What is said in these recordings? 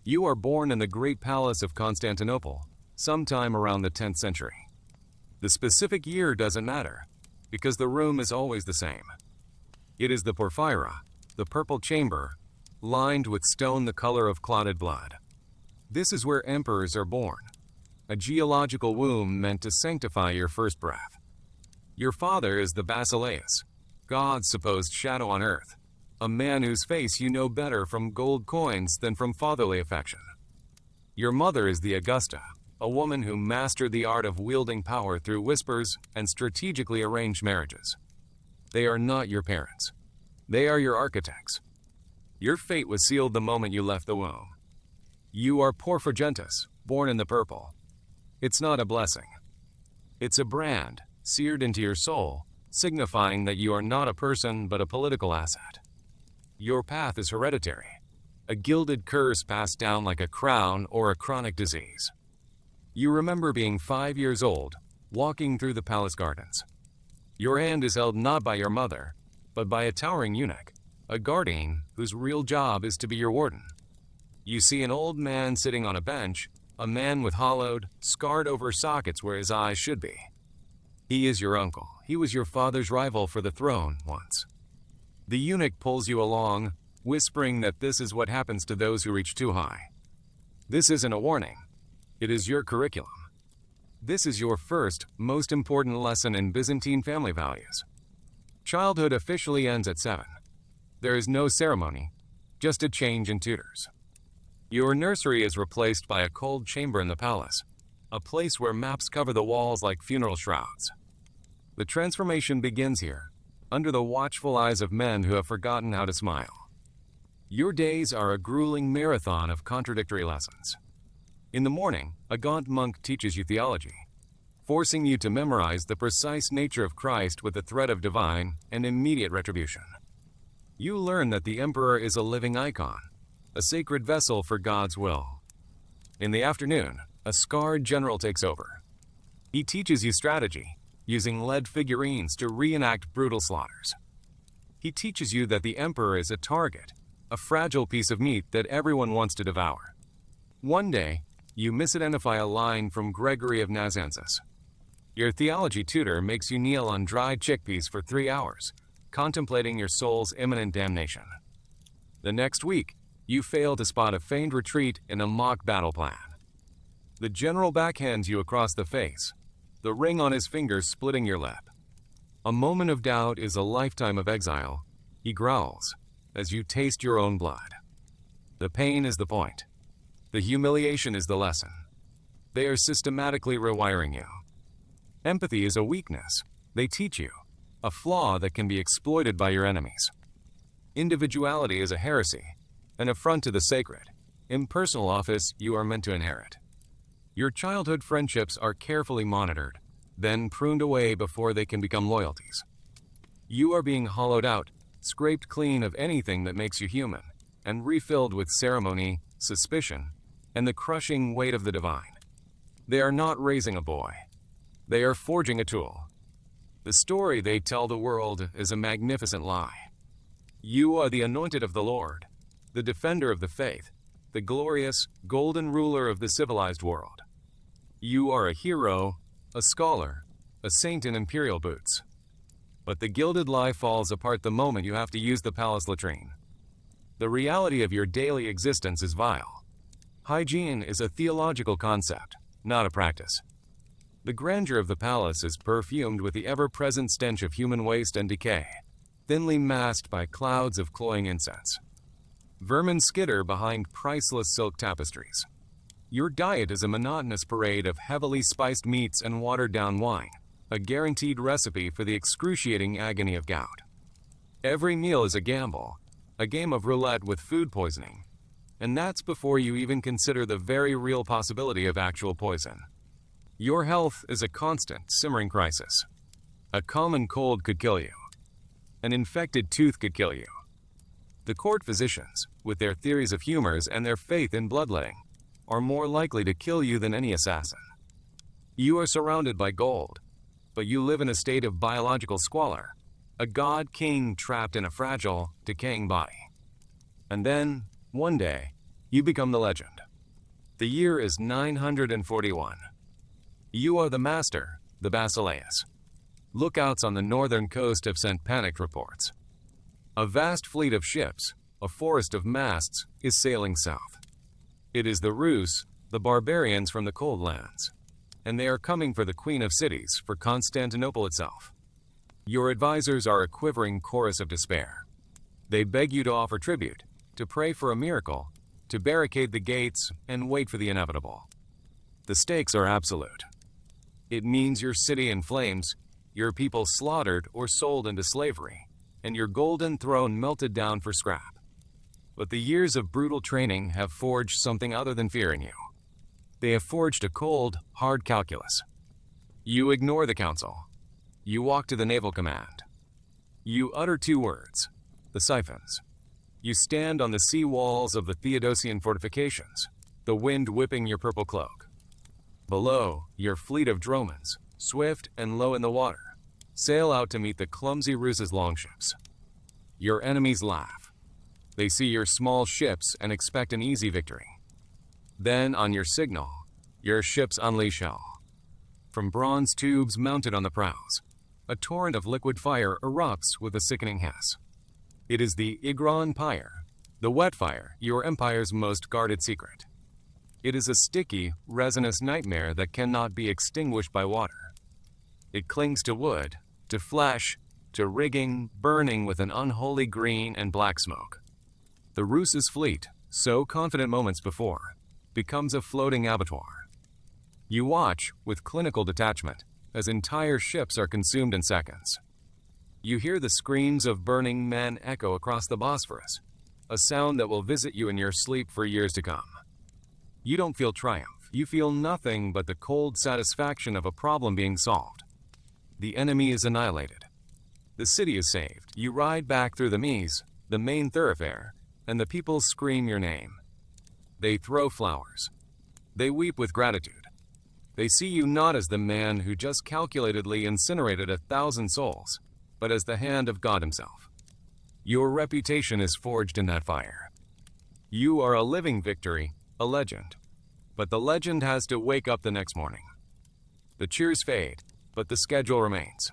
You are born in the Great Palace of Constantinople, sometime around the 10th century. The specific year doesn't matter, because the room is always the same. It is the porphyra, the purple chamber, lined with stone the color of clotted blood. This is where emperors are born, a geological womb meant to sanctify your first breath. Your father is the Basileus, God's supposed shadow on earth, a man whose face you know better from gold coins than from fatherly affection. Your mother is the Augusta, a woman who mastered the art of wielding power through whispers and strategically arranged marriages. They are not your parents. They are your architects. Your fate was sealed the moment you left the womb. You are Porphyrogenitus, born in the purple. It's not a blessing. It's a brand, seared into your soul, signifying that you are not a person but a political asset. Your path is hereditary, a gilded curse passed down like a crown or a chronic disease. You remember being 5 years old, walking through the palace gardens. Your hand is held not by your mother, but by a towering eunuch, a guardian whose real job is to be your warden. You see an old man sitting on a bench, a man with hollowed, scarred-over sockets where his eyes should be. He is your uncle. He was your father's rival for the throne once. The eunuch pulls you along, whispering that this is what happens to those who reach too high. This isn't a warning. It is your curriculum. This is your first, most important lesson in Byzantine family values. Childhood officially ends at 7. There is no ceremony, just a change in tutors. Your nursery is replaced by a cold chamber in the palace, a place where maps cover the walls like funeral shrouds. The transformation begins here, under the watchful eyes of men who have forgotten how to smile. Your days are a grueling marathon of contradictory lessons. In the morning, a gaunt monk teaches you theology, forcing you to memorize the precise nature of Christ with the threat of divine and immediate retribution. You learn that the emperor is a living icon, a sacred vessel for God's will. In the afternoon, a scarred general takes over. He teaches you strategy, using lead figurines to reenact brutal slaughters. He teaches you that the emperor is a target, a fragile piece of meat that everyone wants to devour. One day, you misidentify a line from Gregory of Nazianzus. Your theology tutor makes you kneel on dried chickpeas for 3 hours, contemplating your soul's imminent damnation. The next week, you fail to spot a feigned retreat in a mock battle plan. The general backhands you across the face, the ring on his finger splitting your lip. A moment of doubt is a lifetime of exile, he growls, as you taste your own blood. The pain is the point. The humiliation is the lesson. They are systematically rewiring you. Empathy is a weakness, they teach you, a flaw that can be exploited by your enemies. Individuality is a heresy, an affront to the sacred, impersonal office you are meant to inherit. Your childhood friendships are carefully monitored, then pruned away before they can become loyalties. You are being hollowed out, scraped clean of anything that makes you human, and refilled with ceremony, suspicion, and the crushing weight of the divine. They are not raising a boy. They are forging a tool. The story they tell the world is a magnificent lie. You are the anointed of the Lord, the defender of the faith, the glorious, golden ruler of the civilized world. You are a hero, a scholar, a saint in imperial boots. But the gilded lie falls apart the moment you have to use the palace latrine. The reality of your daily existence is vile. Hygiene is a theological concept, not a practice. The grandeur of the palace is perfumed with the ever-present stench of human waste and decay, thinly masked by clouds of cloying incense. Vermin skitter behind priceless silk tapestries. Your diet is a monotonous parade of heavily spiced meats and watered-down wine, a guaranteed recipe for the excruciating agony of gout. Every meal is a gamble, a game of roulette with food poisoning, and that's before you even consider the very real possibility of actual poison. Your health is a constant, simmering crisis. A common cold could kill you. An infected tooth could kill you. The court physicians, with their theories of humors and their faith in bloodletting, are more likely to kill you than any assassin. You are surrounded by gold, but you live in a state of biological squalor, a god-king trapped in a fragile, decaying body. And then, one day, You become the legend. The year is 941. You are the master, the Basileus. Lookouts on the northern coast have sent panicked reports. A vast fleet of ships, a forest of masts, is sailing south. It is the Rus, the barbarians from the cold lands, and they are coming for the Queen of Cities, for Constantinople itself. Your advisors are a quivering chorus of despair. They beg you to offer tribute, to pray for a miracle, to barricade the gates and wait for the inevitable. The stakes are absolute. It means your city in flames, your people slaughtered or sold into slavery, and your golden throne melted down for scrap. But the years of brutal training have forged something other than fear in you. They have forged a cold, hard calculus. You ignore the council. You walk to the naval command. You utter two words, the siphons. You stand on the sea walls of the Theodosian fortifications, the wind whipping your purple cloak. Below, your fleet of dromons, swift and low in the water, sail out to meet the clumsy Rus's longships. Your enemies laugh. They see your small ships and expect an easy victory. Then, on your signal, your ships unleash hell. From bronze tubes mounted on the prows, a torrent of liquid fire erupts with a sickening hiss. It is the Igron Pyre, the wet fire, your empire's most guarded secret. It is a sticky, resinous nightmare that cannot be extinguished by water. It clings to wood, to flesh, to rigging, burning with an unholy green and black smoke. The Rus's fleet, so confident moments before, becomes a floating abattoir. You watch, with clinical detachment, as entire ships are consumed in seconds. You hear the screams of burning men echo across the Bosphorus, a sound that will visit you in your sleep for years to come. You don't feel triumph. You feel nothing but the cold satisfaction of a problem being solved. The enemy is annihilated. The city is saved. You ride back through the Mies, the main thoroughfare, and the people scream your name. They throw flowers. They weep with gratitude. They see you not as the man who just calculatedly incinerated 1,000 souls, but as the hand of God himself. Your reputation is forged in that fire. You are a living victory, a legend. But the legend has to wake up the next morning. The cheers fade, but the schedule remains.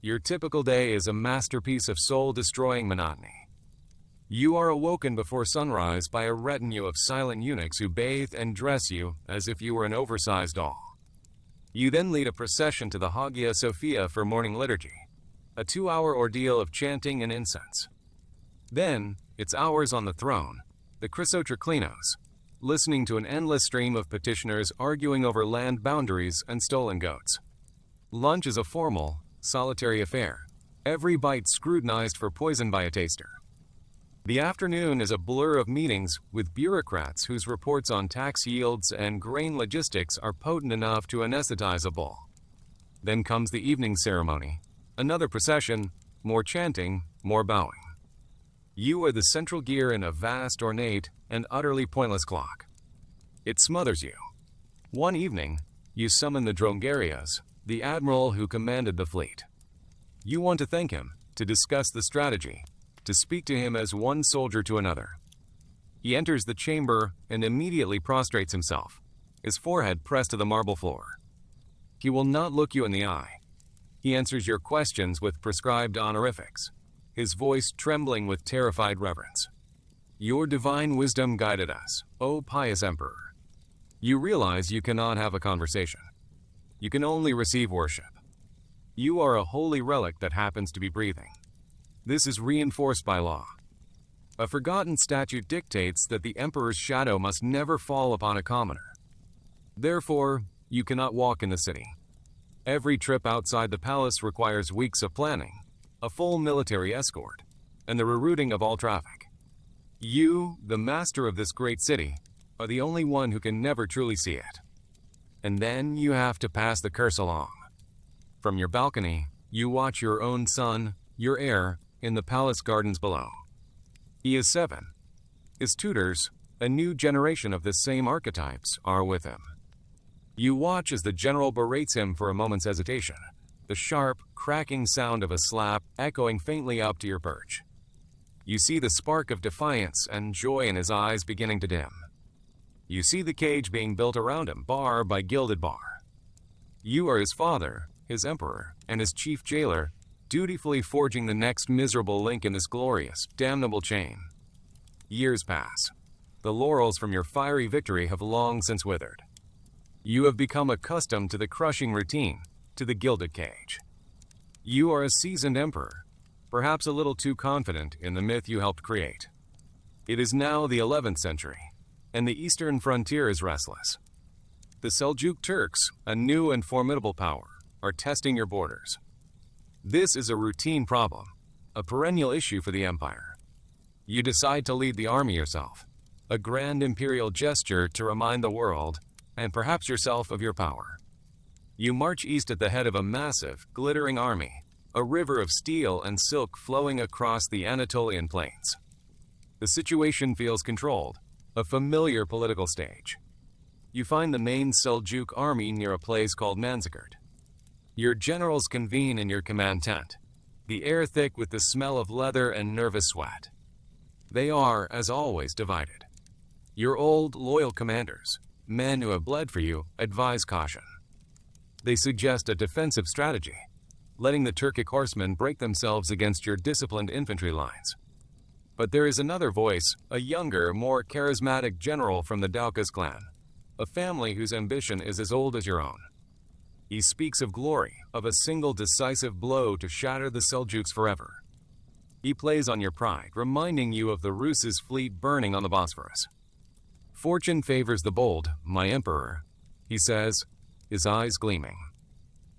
Your typical day is a masterpiece of soul-destroying monotony. You are awoken before sunrise by a retinue of silent eunuchs who bathe and dress you as if you were an oversized doll. You then lead a procession to the Hagia Sophia for morning liturgy, a 2-hour ordeal of chanting and incense. Then, it's hours on the throne, the Chrysotrachlinos, listening to an endless stream of petitioners arguing over land boundaries and stolen goats. Lunch is a formal, solitary affair, every bite scrutinized for poison by a taster. The afternoon is a blur of meetings with bureaucrats whose reports on tax yields and grain logistics are potent enough to anesthetize a bull. Then comes the evening ceremony, another procession, more chanting, more bowing. You are the central gear in a vast, ornate, and utterly pointless clock. It smothers you. One evening, you summon the Drongarias, the admiral who commanded the fleet. You want to thank him, to discuss the strategy, to speak to him as one soldier to another. He enters the chamber and immediately prostrates himself, his forehead pressed to the marble floor. He will not look you in the eye. He answers your questions with prescribed honorifics, his voice trembling with terrified reverence. Your divine wisdom guided us, O pious emperor. You realize you cannot have a conversation. You can only receive worship. You are a holy relic that happens to be breathing. This is reinforced by law. A forgotten statute dictates that the emperor's shadow must never fall upon a commoner. Therefore, you cannot walk in the city. Every trip outside the palace requires weeks of planning, a full military escort, and the rerouting of all traffic. You, the master of this great city, are the only one who can never truly see it. And then you have to pass the curse along. From your balcony, you watch your own son, your heir, in the palace gardens below. He is 7. His tutors, a new generation of the same archetypes, are with him. You watch as the general berates him for a moment's hesitation, the sharp, cracking sound of a slap echoing faintly up to your perch. You see the spark of defiance and joy in his eyes beginning to dim. You see the cage being built around him, bar by gilded bar. You are his father, his emperor, and his chief jailer, dutifully forging the next miserable link in this glorious, damnable chain. Years pass. The laurels from your fiery victory have long since withered. You have become accustomed to the crushing routine, to the gilded cage. You are a seasoned emperor, perhaps a little too confident in the myth you helped create. It is now the 11th century, and the eastern frontier is restless. The Seljuk Turks, a new and formidable power, are testing your borders. This is a routine problem, a perennial issue for the empire. You decide to lead the army yourself, a grand imperial gesture to remind the world, and perhaps yourself, of your power. You march east at the head of a massive, glittering army, a river of steel and silk flowing across the Anatolian plains. The situation feels controlled, a familiar political stage. You find the main Seljuk army near a place called Manzikert. Your generals convene in your command tent, the air thick with the smell of leather and nervous sweat. They are, as always, divided. Your old, loyal commanders, men who have bled for you, advise caution. They suggest a defensive strategy, letting the Turkic horsemen break themselves against your disciplined infantry lines. But there is another voice, a younger, more charismatic general from the Daukas clan, a family whose ambition is as old as your own. He speaks of glory, of a single decisive blow to shatter the Seljuks forever. He plays on your pride, reminding you of the Rus' fleet burning on the Bosphorus. Fortune favors the bold, my emperor, he says, his eyes gleaming.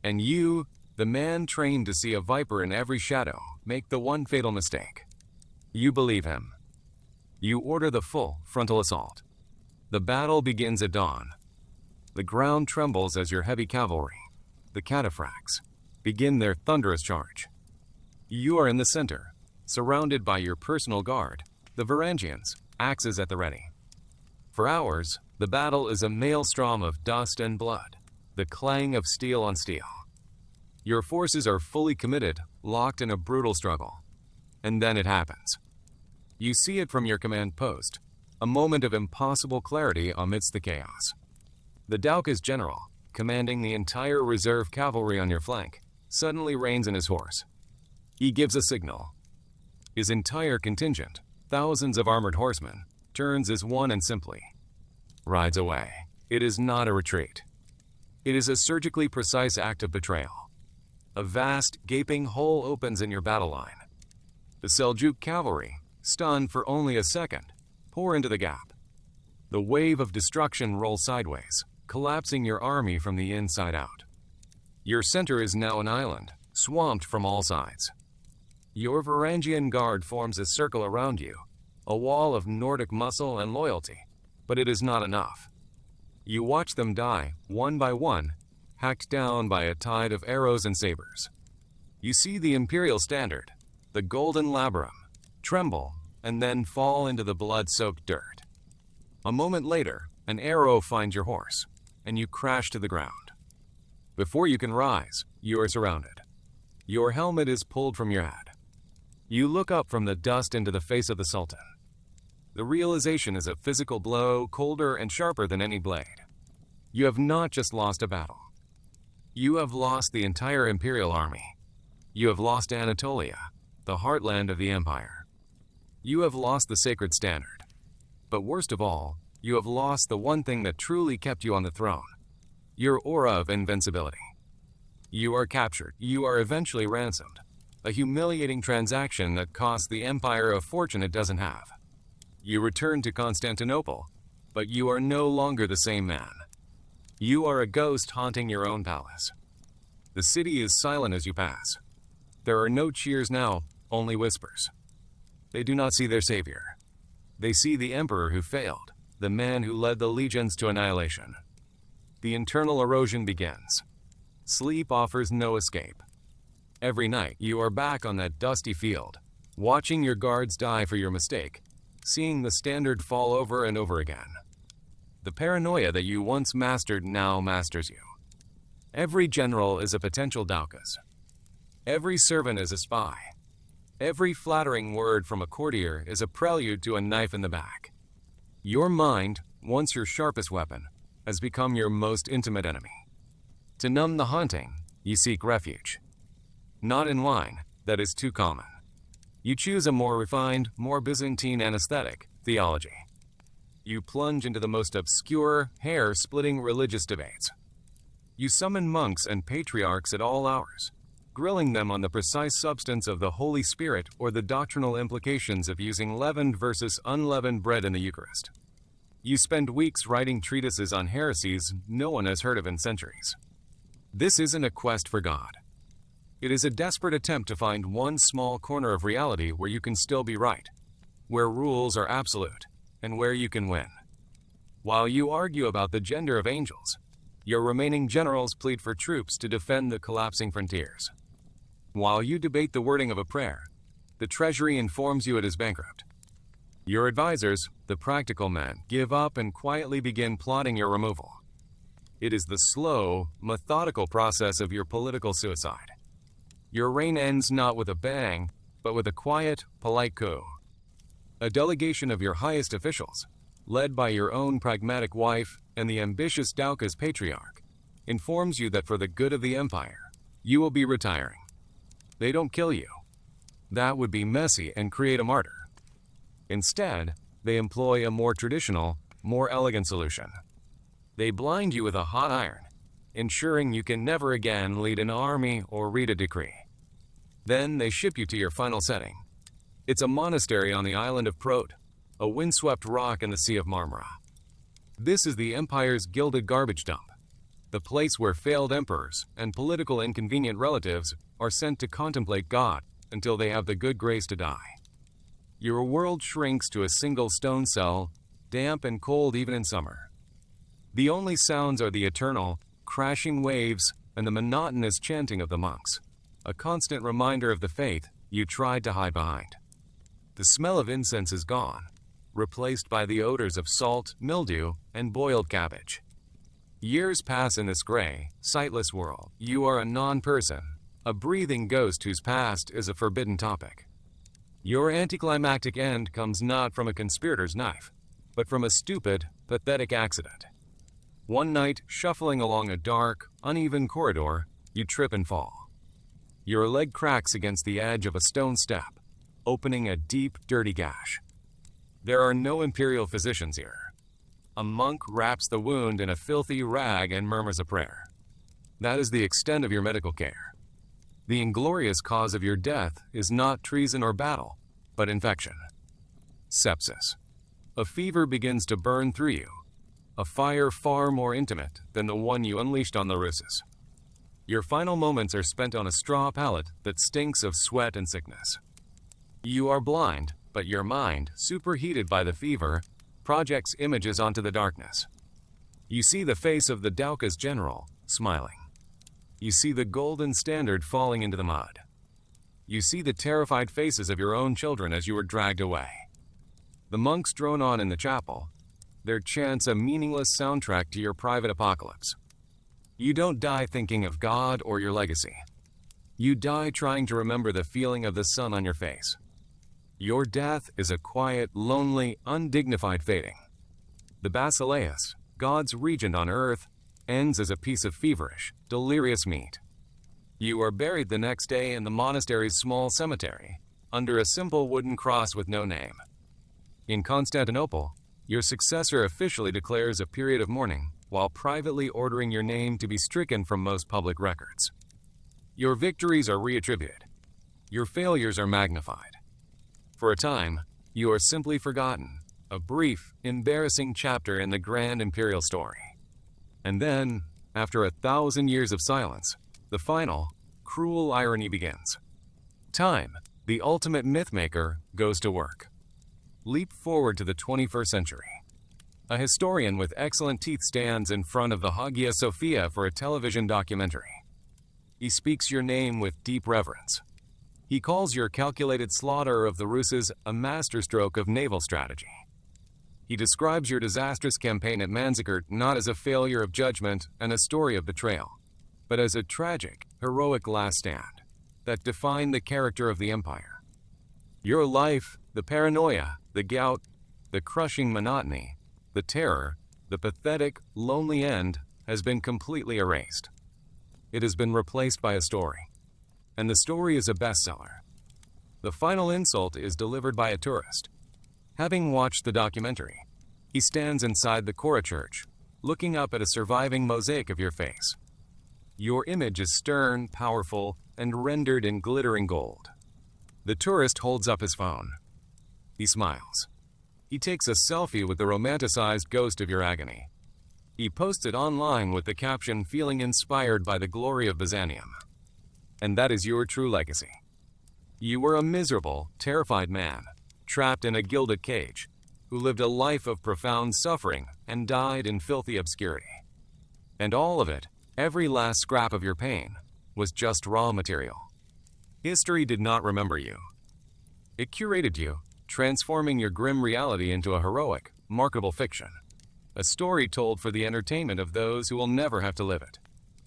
And you, the man trained to see a viper in every shadow, make the one fatal mistake. You believe him. You order the full frontal assault. The battle begins at dawn. The ground trembles as your heavy cavalry, the cataphracts, begin their thunderous charge. You are in the center, surrounded by your personal guard, the Varangians, axes at the ready. For hours, the battle is a maelstrom of dust and blood, the clang of steel on steel. Your forces are fully committed, locked in a brutal struggle. And then it happens. You see it from your command post, a moment of impossible clarity amidst the chaos. The Daukas general, commanding the entire reserve cavalry on your flank, suddenly reins in his horse. He gives a signal. His entire contingent, thousands of armored horsemen, turns as one and simply rides away. It is not a retreat. It is a surgically precise act of betrayal. A vast, gaping hole opens in your battle line. The Seljuk cavalry, stunned for only a second, pour into the gap. The wave of destruction rolls sideways, collapsing your army from the inside out. Your center is now an island, swamped from all sides. Your Varangian guard forms a circle around you, a wall of Nordic muscle and loyalty, but it is not enough. You watch them die, one by one, hacked down by a tide of arrows and sabers. You see the imperial standard, the golden labarum, tremble and then fall into the blood-soaked dirt. A moment later, an arrow finds your horse, and you crash to the ground. Before you can rise, you are surrounded. Your helmet is pulled from your head. You look up from the dust into the face of the Sultan. The realization is a physical blow, colder and sharper than any blade. You have not just lost a battle. You have lost the entire imperial army. You have lost Anatolia, the heartland of the empire. You have lost the sacred standard. But worst of all, you have lost the one thing that truly kept you on the throne, your aura of invincibility. You are captured. You are eventually ransomed, a humiliating transaction that costs the empire a fortune it doesn't have. You return to Constantinople, but you are no longer the same man. You are a ghost haunting your own palace. The city is silent as you pass. There are no cheers now, only whispers. They do not see their savior. They see the emperor who failed, the man who led the legions to annihilation. The internal erosion begins. Sleep offers no escape. Every night, you are back on that dusty field, watching your guards die for your mistake, seeing the standard fall over and over again. The paranoia that you once mastered now masters you. Every general is a potential Daukas. Every servant is a spy. Every flattering word from a courtier is a prelude to a knife in the back. Your mind, once your sharpest weapon, has become your most intimate enemy. To numb the haunting, you seek refuge. Not in wine, that is too common. You choose a more refined, more Byzantine anesthetic, theology. You plunge into the most obscure, hair-splitting religious debates. You summon monks and patriarchs at all hours, grilling them on the precise substance of the Holy Spirit or the doctrinal implications of using leavened versus unleavened bread in the Eucharist. You spend weeks writing treatises on heresies no one has heard of in centuries. This isn't a quest for God. It is a desperate attempt to find one small corner of reality where you can still be right, where rules are absolute, and where you can win. While you argue about the gender of angels, your remaining generals plead for troops to defend the collapsing frontiers. While you debate the wording of a prayer, the treasury informs you it is bankrupt. Your advisors, the practical men, give up and quietly begin plotting your removal. It is the slow, methodical process of your political suicide. Your reign ends not with a bang, but with a quiet, polite coup. A delegation of your highest officials, led by your own pragmatic wife and the ambitious Doukas patriarch, informs you that for the good of the empire, you will be retiring. They don't kill you. That would be messy and create a martyr. Instead, they employ a more traditional, more elegant solution. They blind you with a hot iron, ensuring you can never again lead an army or read a decree. Then they ship you to your final setting. It's a monastery on the island of Prot, a windswept rock in the Sea of Marmara. This is the empire's gilded garbage dump, the place where failed emperors and political inconvenient relatives are sent to contemplate God until they have the good grace to die. Your world shrinks to a single stone cell, damp and cold even in summer. The only sounds are the eternal, crashing waves and the monotonous chanting of the monks, a constant reminder of the faith you tried to hide behind. The smell of incense is gone, replaced by the odors of salt, mildew, and boiled cabbage. Years pass in this gray, sightless world. You are a non-person, a breathing ghost whose past is a forbidden topic. Your anticlimactic end comes not from a conspirator's knife, but from a stupid, pathetic accident. One night, shuffling along a dark, uneven corridor, you trip and fall. Your leg cracks against the edge of a stone step, opening a deep, dirty gash. There are no imperial physicians here. A monk wraps the wound in a filthy rag and murmurs a prayer. That is the extent of your medical care. The inglorious cause of your death is not treason or battle, but infection. Sepsis. A fever begins to burn through you, a fire far more intimate than the one you unleashed on the Russes. Your final moments are spent on a straw pallet that stinks of sweat and sickness. You are blind, but your mind, superheated by the fever, projects images onto the darkness. You see the face of the Doukas general, smiling. You see the golden standard falling into the mud. You see the terrified faces of your own children as you are dragged away. The monks drone on in the chapel, their chants a meaningless soundtrack to your private apocalypse. You don't die thinking of God or your legacy. You die trying to remember the feeling of the sun on your face. Your death is a quiet, lonely, undignified fading. The Basileus, God's regent on earth, ends as a piece of feverish, delirious meat. You are buried the next day in the monastery's small cemetery, under a simple wooden cross with no name. In Constantinople, your successor officially declares a period of mourning, while privately ordering your name to be stricken from most public records. Your victories are reattributed. Your failures are magnified. For a time, you are simply forgotten, a brief, embarrassing chapter in the grand imperial story. And then, after 1,000 years of silence, the final, cruel irony begins. Time, the ultimate mythmaker, goes to work. Leap forward to the 21st century. A historian with excellent teeth stands in front of the Hagia Sophia for a television documentary. He speaks your name with deep reverence. He calls your calculated slaughter of the Russes a masterstroke of naval strategy. He describes your disastrous campaign at Manzikert not as a failure of judgment and a story of betrayal, but as a tragic, heroic last stand that defined the character of the empire. Your life, the paranoia, the gout, the crushing monotony, The terror, the pathetic, lonely end, has been completely erased. It has been replaced by a story. And the story is a bestseller. The final insult is delivered by a tourist. Having watched the documentary, he stands inside the Cora Church, looking up at a surviving mosaic of your face. Your image is stern, powerful, and rendered in glittering gold. The tourist holds up his phone. He smiles. He takes a selfie with the romanticized ghost of your agony. He posts it online with the caption, "Feeling inspired by the glory of Byzantium." And that is your true legacy. You were a miserable, terrified man, trapped in a gilded cage, who lived a life of profound suffering and died in filthy obscurity. And all of it, every last scrap of your pain, was just raw material. History did not remember you. It curated you, transforming your grim reality into a heroic, marketable fiction. A story told for the entertainment of those who will never have to live it.